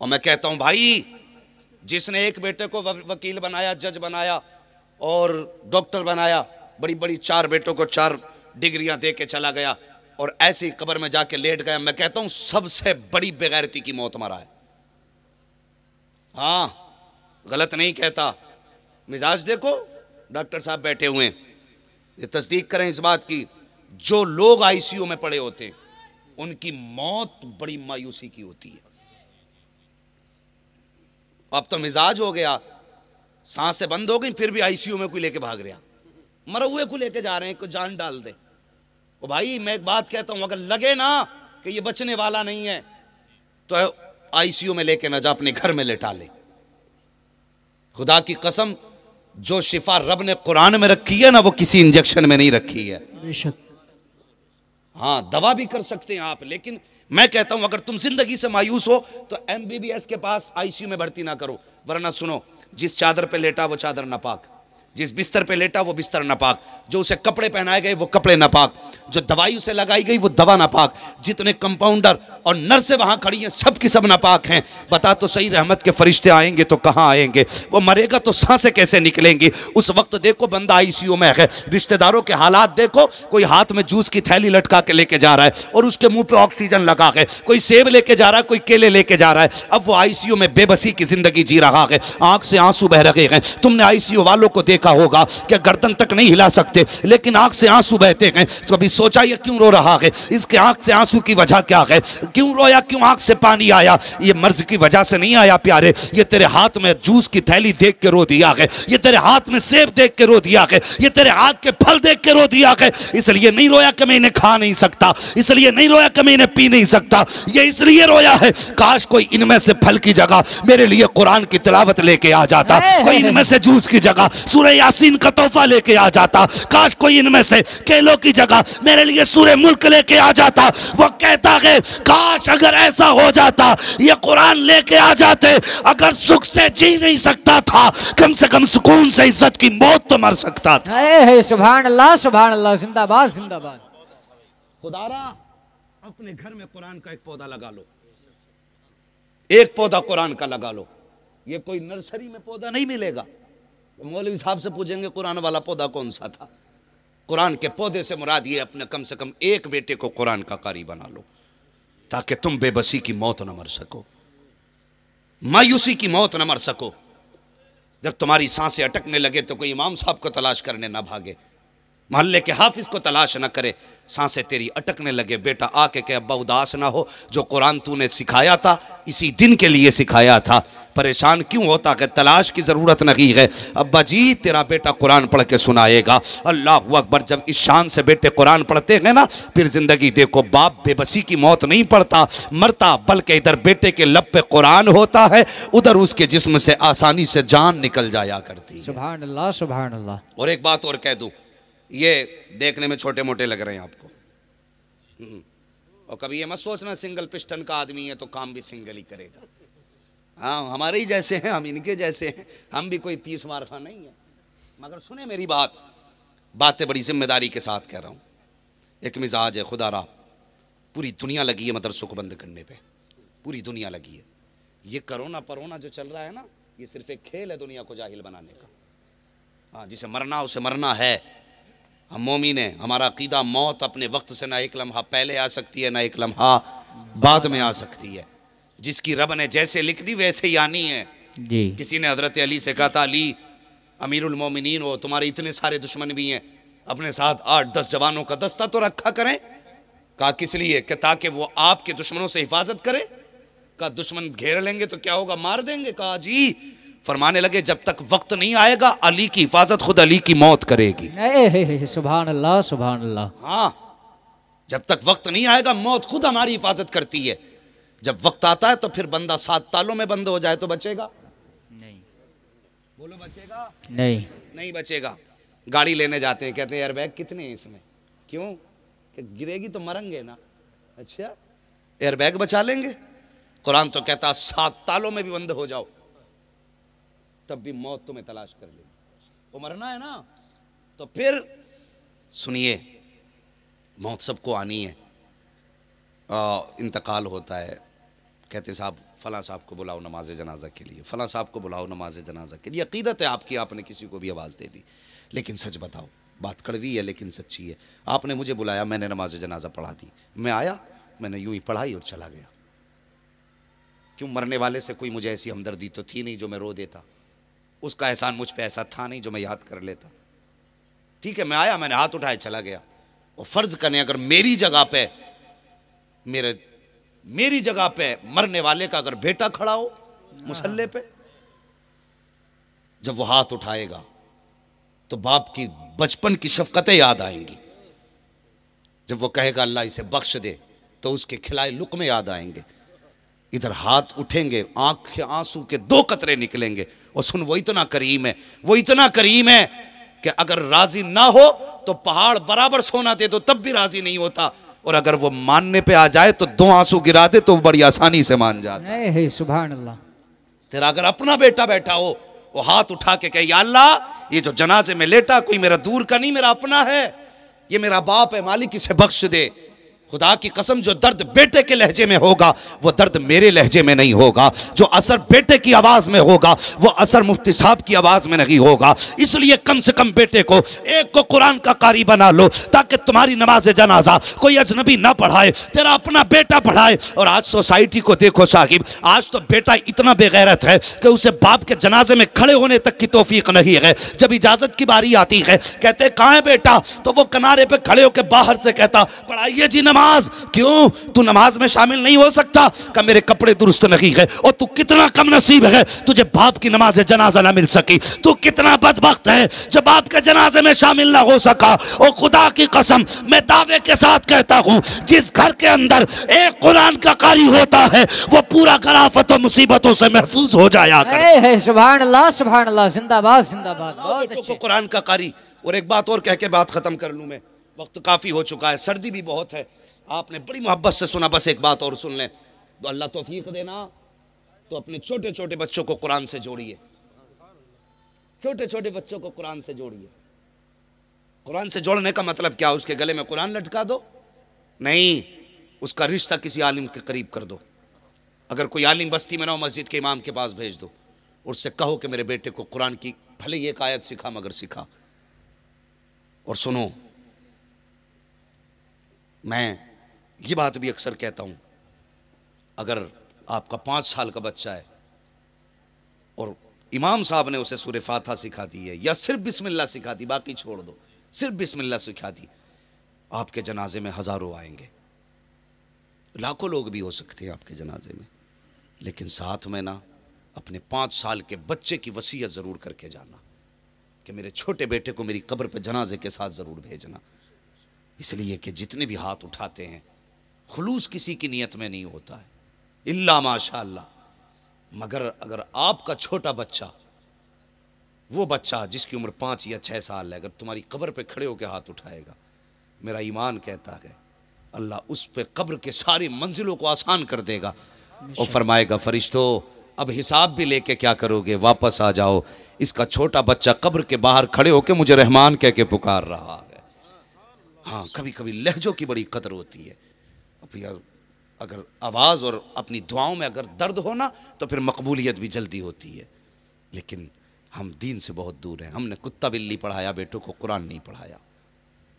اور میں کہتا ہوں بھائی، جس نے ایک بیٹے کو وکیل بنایا، جج بنایا اور ڈاکٹر بنایا، بڑی بڑی 4 بیٹوں کو 4 ڈگریاں دے کے چلا گیا اور ایسی قبر میں جا کے لیٹ گیا، میں کہتا ہوں سب سے بڑی بغیرتی کی موت مرا ہے۔ ہاں، غلط نہیں کہتا۔ مزاج دیکھو، ڈاکٹر صاحب بیٹھے ہوئے ہیں، یہ تصدیق کریں اس بات کی، جو لوگ آئی سی یو میں پڑے ہوتے ہیں ان کی موت بڑی مایوسی کی ہوتی ہے۔ اب تو مزاج ہو گیا، سانسیں بند ہو گئی پھر بھی آئی سی یو میں کوئی لے کے بھاگ رہا، مرے ہوئے کو لے کے جا رہے ہیں، کوئی جان ڈال دے۔ او بھائی میں ایک بات کہتا ہوں، اگر لگے نا کہ یہ بچنے والا نہیں ہے تو آئی سی یو میں لے کے نہ جا، اپنے گھر میں لٹا لے۔ خدا کی قسم، جو شفا رب نے قرآن میں رکھی ہے نا، وہ کسی انجیکشن میں نہیں رکھی ہے۔ بے شک۔ ہاں، دوا بھی کر سکتے ہیں آپ، لیکن میں کہتا ہوں اگر تم زندگی سے مایوس ہو تو ایم بی بی ایس کے پاس آئی سی یو میں بھرتی نہ کرو، ورنہ سنو، جس چادر پہ لیٹا وہ چادر ناپاک، جس بستر پہ لیٹا وہ بستر ناپاک، جو اسے کپڑے پہنائے گئے وہ کپڑے ناپاک، جو دوائی اسے لگائی گئی وہ دوا ناپاک، جتنے کمپاؤنڈر اور نرسیں وہاں کھڑی ہیں سب کی سب ناپاک ہیں۔ بتا تو صحیح، رحمت کے فرشتے آئیں گے تو کہاں آئیں گے؟ وہ مرے گا تو سانسیں کیسے نکلیں گی؟ اس وقت دیکھو بندہ آئی سی یو میں ہے، رشتہ داروں کے حالات دیکھو، کوئی ہاتھ میں جوس کی تھیلی لٹکا کے لے کے جا رہا ہے اور اس کے منہ پہ آکسیجن لگا ہے، کوئی سیب لے کے جا رہا ہے، کوئی کیلے لے کے جا رہا ہے، اب وہ آئی سی یو میں بے بسی کی زندگی جی رہا ہے، آنکھ سے آنسو بہ رہے ہیں۔ تم نے آئی سی یو والوں کو دیکھا ہوگا کہ گردن تک نہیں ہلا سکتے لیکن آنکھ سے آنسو بہتے ہیں، تو کبھی سوچا یہ کیوں رو رہا ہے؟ اس کے آنکھ سے آنسو کی وجہ کیا ہے؟ کیوں رویا؟ کیوں آنکھ سے پانی آیا؟ یہ مرض کی وجہ سے نہیں آیا پیارے، یہ تیرے ہاتھ میں جوس کی تھیلی دیکھ کے رو دیا ہے، یہ تیرے ہاتھ میں سیب دیکھ کے رو دیا ہے، یہ تیرے ہاتھ کے پھل دیکھ کے رو دیا ہے۔ اس لیے نہیں رویا کہ میں انہیں کھا نہیں سکتا، اس لیے نہیں رویا کہ میں انہیں پی نہیں سکتا، یہ اس لیے رویا ہے کاش کوئی ان میں سے پھل کی جگہ میرے لیے قرآن کی تلاوت لے کے آ جاتا، کوئی ان میں سے جوس کی جگہ سورہ یاسین کا تحفہ لے کے آ جاتا، کاش کوئی ان میں سے کیلوں کی جگہ میرے لیے سورہ ملک لے کے آ جاتا۔ وہ کہتا ہے کاش اگر ایسا ہو جاتا، یہ قرآن لے کے آ جاتے، اگر سکھ سے جی نہیں سکتا تھا کم سے کم سکون سے عزت کی موت تو مر سکتا تھا۔ سبحان اللہ، سبحان اللہ، زندہ باد، زندہ باد۔ خدا را اپنے گھر میں قرآن کا ایک پودا لگا لو، ایک پودا قرآن کا لگا لو، یہ کوئی نرسری میں پودا نہیں ملے گا۔ مولوی صاحب سے پوچھیں گے قرآن والا پودا کون سا تھا؟ قرآن کے پودے سے مراد یہ اپنے کم سے کم ایک بیٹے کو قرآن کا قاری بنا لو تاکہ تم بے بسی کی موت نہ مر سکو، مایوسی کی موت نہ مر سکو۔ جب تمہاری سانسیں اٹکنے لگے تو کوئی امام صاحب کو تلاش کرنے نہ بھاگے، محلے کے حافظ کو تلاش نہ کرے، سانسیں تیری اٹکنے لگے بیٹا آ کے کہ ابا اداس نہ ہو، جو قرآن تو نے سکھایا تھا اسی دن کے لیے سکھایا تھا، پریشان کیوں ہوتا کہ تلاش کی ضرورت نہیں ہے، ابا جی تیرا بیٹا قرآن پڑھ کے سنائے گا۔ اللہ اکبر، جب اس شان سے بیٹے قرآن پڑھتے ہیں نا پھر زندگی دیکھو، باپ بے بسی کی موت نہیں پڑتا مرتا، بلکہ ادھر بیٹے کے لب پہ قرآن ہوتا ہے، ادھر اس کے جسم سے آسانی سے جان نکل جایا کرتی ہے۔ سبحان اللہ، سبحان اللہ۔ اور ایک بات اور کہہ دوں، یہ دیکھنے میں چھوٹے موٹے لگ رہے ہیں آپ کو، اور کبھی یہ مت سوچنا سنگل پسٹن کا آدمی ہے تو کام بھی سنگل ہی کرے گا، ہاں ہمارے ہی جیسے ہیں، ہم ان کے جیسے ہیں، ہم بھی کوئی 30 مارخہ نہیں ہیں، مگر سنیں میری باتیں بڑی ذمہ داری کے ساتھ کہہ رہا ہوں۔ ایک مزاج ہے خدا را، پوری دنیا لگی ہے مدرسوں کو بند کرنے پہ، پوری دنیا لگی ہے۔ یہ کرونا پرونا جو چل رہا ہے نا، یہ صرف ایک کھیل ہے دنیا کو جاہل بنانے کا، ہاں جسے مرنا اسے مرنا ہے۔ ہم مومن ہیں، ہمارا عقیدہ موت اپنے وقت سے نہ ایک لمحہ پہلے آ سکتی ہے نہ ایک لمحہ بعد میں آ سکتی ہے، جس کی رب نے جیسے لکھ دی ویسے ہی آنی ہے۔ جی کسی نے حضرت علی سے کہا تھا علی امیر المومنین ہو، تمہارے اتنے سارے دشمن بھی ہیں، اپنے ساتھ 8-10 جوانوں کا دستہ تو رکھا کریں۔ کہا کس لیے؟ کہ تاکہ وہ آپ کے دشمنوں سے حفاظت کرے۔ کہا دشمن گھیر لیں گے تو کیا ہوگا؟ مار دیں گے۔ کہا جی، فرمانے لگے جب تک وقت نہیں آئے گا علی کی حفاظت خود علی کی موت کرے گی۔ سبحان اللہ، سبحان اللہ۔ ہاں، جب تک وقت نہیں آئے گا موت خود ہماری حفاظت کرتی ہے، جب وقت آتا ہے تو پھر بندہ 7 تالوں میں بند ہو جائے تو بچے گا؟ نہیں، بولو بچے گا؟ نہیں بچے گا۔ گاڑی لینے جاتے ہیں، کہتے ہیں ایئر بیگ کتنے ہیں اس میں؟ کیوں؟ کہ گرے گی تو مریں گے نا۔ اچھا، ایئر بیگ بچا لیں گے؟ قرآن تو کہتا 7 تالوں میں بھی بند ہو جاؤ تب بھی موت تمہیں تلاش کر لے گی، وہ مرنا ہے نا۔ تو پھر سنیے، موت سب کو آنی ہے، انتقال ہوتا ہے، کہتے صاحب فلاں صاحب کو بلاؤ نماز جنازہ کے لیے، فلاں صاحب کو بلاؤ نماز جنازہ کے لیے. عقیدت ہے آپ کی، آپ نے کسی کو بھی آواز دے دی. لیکن سچ بتاؤ، بات کڑوی ہے لیکن سچی ہے. آپ نے مجھے بلایا، میں نے نماز جنازہ پڑھا دی. میں آیا، میں نے یوں ہی پڑھائی اور چلا گیا. کیوں؟ مرنے والے سے کوئی مجھے ایسی ہمدردی تو تھی نہیں جو میں رو دیتا. اس کا احسان مجھ پہ ایسا تھا نہیں جو میں یاد کر لیتا. ٹھیک ہے، میں آیا، میں نے ہاتھ اٹھائے، چلا گیا. اور فرض کریں اگر میری جگہ پہ میری جگہ پہ مرنے والے کا اگر بیٹا کھڑا ہو مصلی پہ، جب وہ ہاتھ اٹھائے گا تو باپ کی بچپن کی شفقتیں یاد آئیں گی. جب وہ کہے گا اللہ اسے بخش دے تو اس کے کھلائے لقمے یاد آئیں گے. ادھر ہاتھ اٹھیں گے، آنکھ آنسو کے 2 قطرے نکلیں گے. اور سن، وہ اتنا کریم ہے، وہ اتنا کریم ہے کہ اگر راضی نہ ہو تو پہاڑ برابر سونا دے دو تب بھی راضی نہیں ہوتا. اور اگر وہ ماننے پہ آ جائے تو 2 آنسو گرا دے تو بڑی آسانی سے مان جاتا. اے سبحان اللہ. تیرا اگر اپنا بیٹا بیٹھا ہو، وہ ہاتھ اٹھا کے کہے یا اللہ یہ جو جنازے میں لیٹا کوئی میرا دور کا نہیں، میرا اپنا ہے، یہ میرا باپ ہے، مالک اسے بخش دے. خدا کی قسم جو درد بیٹے کے لہجے میں ہوگا وہ درد میرے لہجے میں نہیں ہوگا. جو اثر بیٹے کی آواز میں ہوگا وہ اثر مفتی صاحب کی آواز میں نہیں ہوگا. اس لیے کم سے کم بیٹے کو ایک کو قرآن کا قاری بنا لو تاکہ تمہاری نماز جنازہ کوئی اجنبی نہ پڑھائے، تیرا اپنا بیٹا پڑھائے. اور آج سوسائٹی کو دیکھو صاحب، آج تو بیٹا اتنا بے غیرت ہے کہ اسے باپ کے جنازے میں کھڑے ہونے تک کی توفیق نہیں ہے. جب اجازت کی باری آتی ہے کہتے کہاں ہے بیٹا، تو وہ کنارے پہ کھڑے ہو کے باہر سے کہتا پڑھائیے جی نماز. کیوں؟ تو نماز میں شامل نہیں ہو سکتا؟ کہ میرے کپڑے درست نہیں ہے. اور تو کتنا کم نصیب ہے تجھے باپ کی نماز جنازہ نہ مل سکی. تو کتنا بدبخت ہے جو باپ کے جنازے میں شامل نہ ہو سکا. اور خدا کی قسم میں دعوے کے ساتھ کہتا ہوں جس گھر کے اندر ایک قرآن کا قاری ہوتا ہے وہ پورا گھر آفت و مصیبتوں سے محفوظ ہو جایا کرتا ہے. سبحان اللہ سبحان اللہ. زندہ باد زندہ باد. بہت اچھے. قرآن کا قاری. اور ایک بات اور کہہ کے بات ختم کر لوں، میں وقت کافی ہو چکا ہے، سردی بھی بہت ہے. آپ نے بڑی محبت سے سنا، بس ایک بات اور سن لیں. تو اللہ توفیق دینا تو اپنے چھوٹے چھوٹے بچوں کو قرآن سے جوڑیے. چھوٹے چھوٹے بچوں کو قرآن سے جوڑیے. قرآن سے جوڑنے کا مطلب کیا؟ اس کے گلے میں قرآن لٹکا دو؟ نہیں، اس کا رشتہ کسی عالم کے قریب کر دو. اگر کوئی عالم بستی میں نہ ہو مسجد کے امام کے پاس بھیج دو، اور سے کہو کہ میرے بیٹے کو قرآن کی بھلے ایک آیت سکھا مگر سکھا. اور سنو، میں یہ بات بھی اکثر کہتا ہوں، اگر آپ کا 5 سال کا بچہ ہے اور امام صاحب نے اسے سورہ فاتحہ سکھا دی ہے یا صرف بسم اللہ سکھا دی، باقی چھوڑ دو، صرف بسم اللہ سکھا دی، آپ کے جنازے میں ہزاروں آئیں گے، لاکھوں لوگ بھی ہو سکتے ہیں آپ کے جنازے میں. لیکن ساتھ میں نا اپنے 5 سال کے بچے کی وصیت ضرور کر کے جانا کہ میرے چھوٹے بیٹے کو میری قبر پہ جنازے کے ساتھ ضرور بھیجنا. اس لیے کہ جتنے بھی ہاتھ اٹھاتے ہیں خلوص کسی کی نیت میں نہیں ہوتا ہے الا ماشاء اللہ. مگر اگر آپ کا چھوٹا بچہ، وہ بچہ جس کی عمر 5 یا 6 سال ہے، اگر تمہاری قبر پہ کھڑے ہو کے ہاتھ اٹھائے گا، میرا ایمان کہتا ہے اللہ اس پہ قبر کے ساری منزلوں کو آسان کر دے گا اور فرمائے گا فرشتوں اب حساب بھی لے کے کیا کرو گے، واپس آ جاؤ. اس کا چھوٹا بچہ قبر کے باہر کھڑے ہو کے مجھے رحمان کہہ کے پکار رہا ہے. ہاں، کبھی کبھی لہجوں کی بڑی قدر ہوتی ہے. اگر آواز اور اپنی دعاؤں میں اگر درد ہونا تو پھر مقبولیت بھی جلدی ہوتی ہے. لیکن ہم دین سے بہت دور ہیں. ہم نے کتا بلی پڑھایا، بیٹوں کو قرآن نہیں پڑھایا.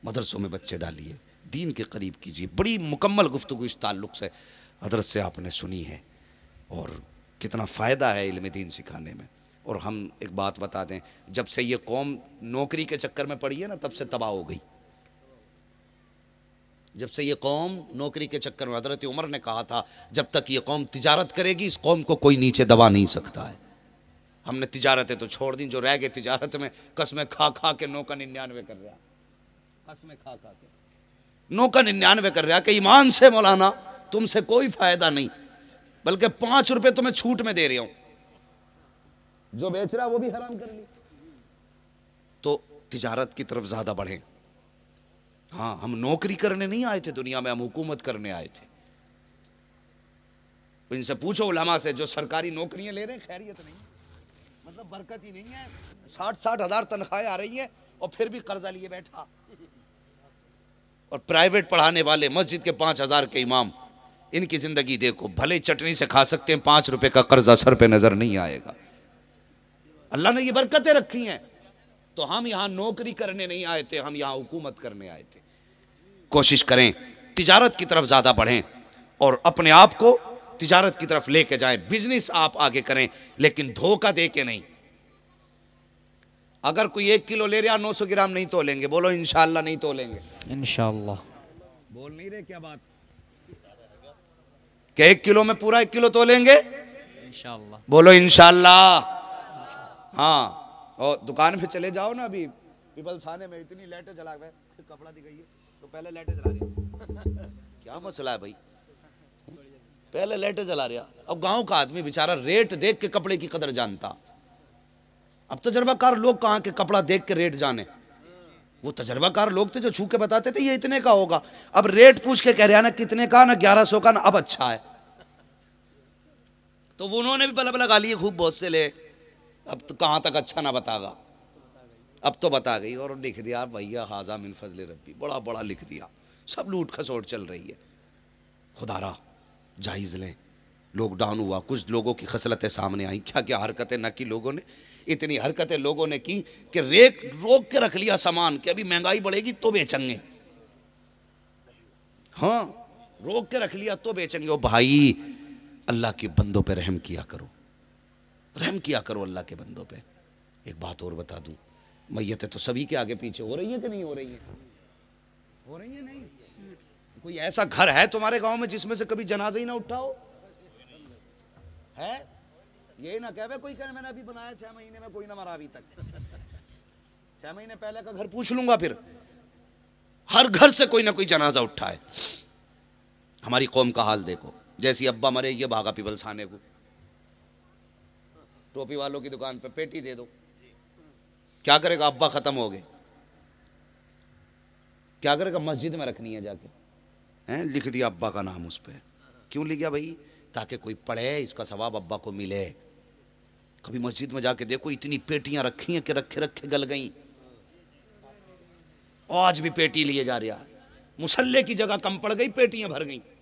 مدرسوں میں بچے ڈالیے، دین کے قریب کیجیے. بڑی مکمل گفتگو اس تعلق سے حضرت سے آپ نے سنی ہے اور کتنا فائدہ ہے علم دین سکھانے میں. اور ہم ایک بات بتا دیں، جب سے یہ قوم نوکری کے چکر میں پڑی ہے نا تب سے تباہ ہو گئی. جب سے یہ قوم نوکری کے چکر میں، حضرت عمر نے کہا تھا جب تک یہ قوم تجارت کرے گی اس قوم کو کوئی نیچے دبا نہیں سکتا ہے. ہم نے تجارتیں تو چھوڑ دیں، جو رہ گئے تجارت میں قسمیں کھا کھا کے 9 کا 99 کر رہا، قسمیں کھا کھا کے 9 کا 99 کر رہا کہ ایمان سے مولانا تم سے کوئی فائدہ نہیں، بلکہ 5 روپے تمہیں چھوٹ میں دے رہا ہوں، جو بیچ رہا وہ بھی حرام کر لی. تو تجارت کی طرف زیادہ بڑھیں. ہاں، ہم نوکری کرنے نہیں آئے تھے دنیا میں، ہم حکومت کرنے آئے تھے. ان سے پوچھو علماء سے جو سرکاری نوکریاں لے رہے ہیں، خیریت نہیں، مطلب برکت ہی نہیں ہے. 60 ہزار تنخواہیں آ رہی ہیں اور پھر بھی قرضہ لیے بیٹھا. اور پرائیویٹ پڑھانے والے، مسجد کے 5,000 کے امام ان کی زندگی دیکھو، بھلے چٹنی سے کھا سکتے ہیں، 5 روپے کا قرضہ سر پہ نظر نہیں آئے گا۔ اللہ نے یہ برکتیں رکھی ہیں۔ تو ہم یہاں نوکری کرنے نہیں آئے تھے، ہم یہاں حکومت کرنے آئے تھے۔ کوشش کریں تجارت کی طرف زیادہ بڑھیں اور اپنے آپ کو تجارت کی طرف لے کے جائیں، بزنس آپ آگے کریں، لیکن دھوکہ دے کے نہیں۔ اگر کوئی 1 کلو لے رہا 900 گرام نہیں تولیں گے، بولو انشاءاللہ نہیں تولیں گے۔ انشاءاللہ۔ بول نہیں رہے کیا بات کہ 1 کلو میں پورا 1 کلو تولیں گے؟ انشاءاللہ۔ بولو انشاءاللہ۔ ہاں، اور دکان پہ چلے جاؤ نا، ابھی پیپلز خانے میں اتنی لائٹیں جلا گئے، کپڑا دی گئی ہے تو پہلے لائٹیں جلا رہی ہے۔ کیا مسئلہ ہے بھائی؟ پہلے لائٹیں جلا رہا۔ اب گاؤں کا آدمی بیچارہ ریٹ دیکھ کے کپڑے کی قدر جانتا۔ اب تجربہ کار لوگ کہاں کے کپڑا دیکھ کے ریٹ جانے؟ وہ تجربہ کار لوگ تھے جو چھو کے بتاتے تھے یہ اتنے کا ہوگا، اب ریٹ پوچھ کے کہہ رہے ہیں نا کتنے کا، نا 1100 کا، نا اب اچھا ہے۔ تو انہوں نے بھی بلب لگا لیے خوب بہت سے لے، اب تو کہاں تک اچھا نہ بتا گا، اب تو بتا گئی اور لکھ دیا بھیا ھذا من فضل ربی، بڑا بڑا لکھ دیا۔ سب لوٹ کھسوٹ چل رہی ہے۔ خدا را جائز لیں۔ لاک ڈاؤن ہوا، کچھ لوگوں کی خصلتیں سامنے آئیں، کیا کیا حرکتیں نہ کی لوگوں نے، اتنی حرکتیں لوگوں نے کی کہ روک کے رکھ لیا سامان کہ ابھی مہنگائی بڑھے گی تو بیچیں گے۔ ہاں، روک کے رکھ لیا تو بیچیں گے۔ او بھائی، اللہ کے بندوں پہ رحم کیا کرو، رحم کیا کرو اللہ کے بندوں پہ۔ ایک بات اور بتا دوں، میتیں تو سبھی کے آگے پیچھے ہو رہی ہیں کہ نہیں ہو رہی ہیں؟ ہو رہی ہیں نہیں؟ کوئی ایسا گھر ہے تمہارے گاؤں میں جس میں سے کبھی جنازہ ہی نہ اٹھا ہو؟ ہے؟ یہی نہ کہے کوئی کہ میں نے ابھی بنایا 6 مہینے میں کوئی نہ مرا ابھی تک۔ 6 مہینے پہلے کا گھر پوچھ لوں گا پھر۔ ہر گھر سے کوئی نہ کوئی جنازہ اٹھا ہے۔ ہماری قوم کا حال دیکھو، جیسی ابا مرے یہ بھاگا پیپلز خانے کو، ٹوپی والوں کی دکان پہ پیٹی دے دو۔ کیا کرے گا؟ ابا ختم ہو گئے، کیا کرے گا؟ مسجد میں رکھنی ہے جا کے، لکھ دیا ابا کا نام اس پہ۔ کیوں لکھا بھائی؟ تاکہ کوئی پڑھے، اس کا ثواب ابا کو ملے۔ کبھی مسجد میں جا کے دیکھو اتنی پیٹیاں رکھی ہیں کہ رکھے رکھے گل گئیں، آج بھی پیٹی لیے جا رہا۔ مسلے کی جگہ کم پڑ گئی، پیٹیاں بھر گئیں۔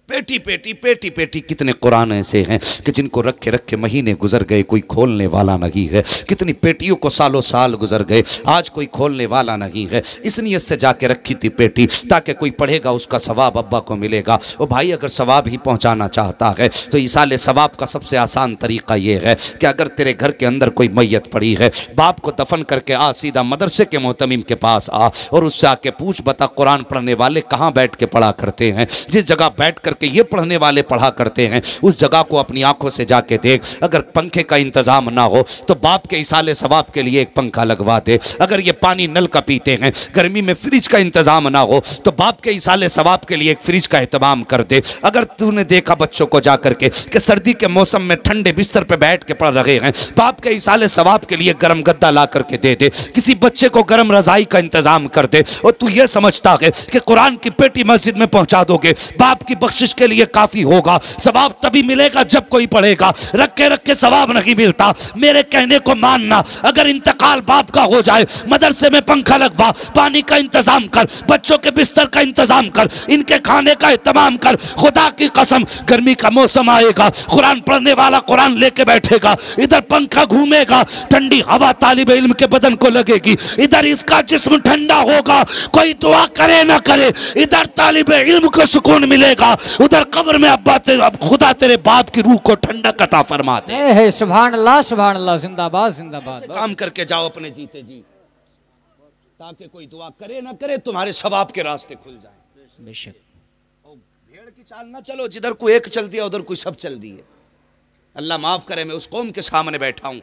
پیٹی پیٹی پیٹی پیٹی۔ کتنے قرآن ایسے ہیں کہ جن کو رکھے رکھے مہینے گزر گئے، کوئی کھولنے والا نہیں ہے۔ کتنی پیٹیوں کو سالوں سال گزر گئے، آج کوئی کھولنے والا نہیں ہے۔ اس نیت سے جا کے رکھی تھی پیٹی تاکہ کوئی پڑھے گا اس کا ثواب ابا کو ملے گا۔ او بھائی، اگر ثواب ہی پہنچانا چاہتا ہے تو ایصال ثواب کا سب سے آسان طریقہ یہ ہے کہ اگر تیرے گھر کے اندر کوئی میت پڑی ہے، باپ کو دفن کر کے آ، سیدھا مدرسے کے محتمم کے پاس آ اور اس سے آ کے پوچھ، بتا قرآن پڑھنے والے کہاں بیٹھ کے پڑھا کرتے ہیں؟ جس جگہ بیٹھ کر کہ یہ پڑھنے والے پڑھا کرتے ہیں اس جگہ کو اپنی آنکھوں سے جا کے دیکھ۔ اگر پنکھے کا انتظام نہ ہو تو باپ کے ایصال ثواب کے لیے ایک پنکھا لگوا دے۔ اگر یہ پانی نل کا پیتے ہیں، گرمی میں فریج کا انتظام نہ ہو تو باپ کے ایصال ثواب کے لیے ایک فریج کا اہتمام کر دے۔ اگر تو نے دیکھا بچوں کو جا کر کے کہ سردی کے موسم میں ٹھنڈے بستر پہ بیٹھ کے پڑھ رہے ہیں، باپ کے ایصال ثواب کے لیے گرم گدا لا کر کے دے دے۔ کسی بچے کو گرم رضائی کا انتظام کر دے۔ اور تو یہ سمجھتا ہے کہ قرآن کی پیٹی مسجد میں پہنچا دو گے باپ کی بخشش کے لیے کافی ہوگا؟ ثواب تبھی ملے گا جب کوئی پڑھے گا، رکھے رکھے ثواب نہیں ملتا۔ میرے کہنے کو ماننا، اگر انتقال باپ کا ہو جائے، مدرسے میں پنکھا لگوا، پانی کا انتظام کر، بچوں کے بستر کا انتظام کر، ان کے کھانے کا اہتمام کر۔ خدا کی قسم، گرمی کا موسم آئے گا، قرآن پڑھنے والا قرآن لے کے بیٹھے گا، ادھر پنکھا گھومے گا، ٹھنڈی ہوا طالب علم کے بدن کو لگے گی، ادھر اس کا جسم ٹھنڈا ہوگا، کوئی دعا کرے نہ کرے، ادھر طالب علم کو سکون ملے گا، ادھر قبر میں اب خدا تیرے باپ کی روح کو ٹھنڈک عطا فرما دے۔ سبحان اللہ، سبحان اللہ، زندہ باد، زندہ باد۔ کام کر کے جاؤ اپنے جیتے جی، تاکہ کوئی دعا کرے نہ کرے تمہارے ثواب کے راستے کھل جائیں۔ بے شک۔ بھیڑ کی چال نہ چلو، جدھر کوئی ایک چل دیا ادھر کوئی سب چل دی ہے۔ اللہ معاف کرے، میں اس قوم کے سامنے بیٹھا ہوں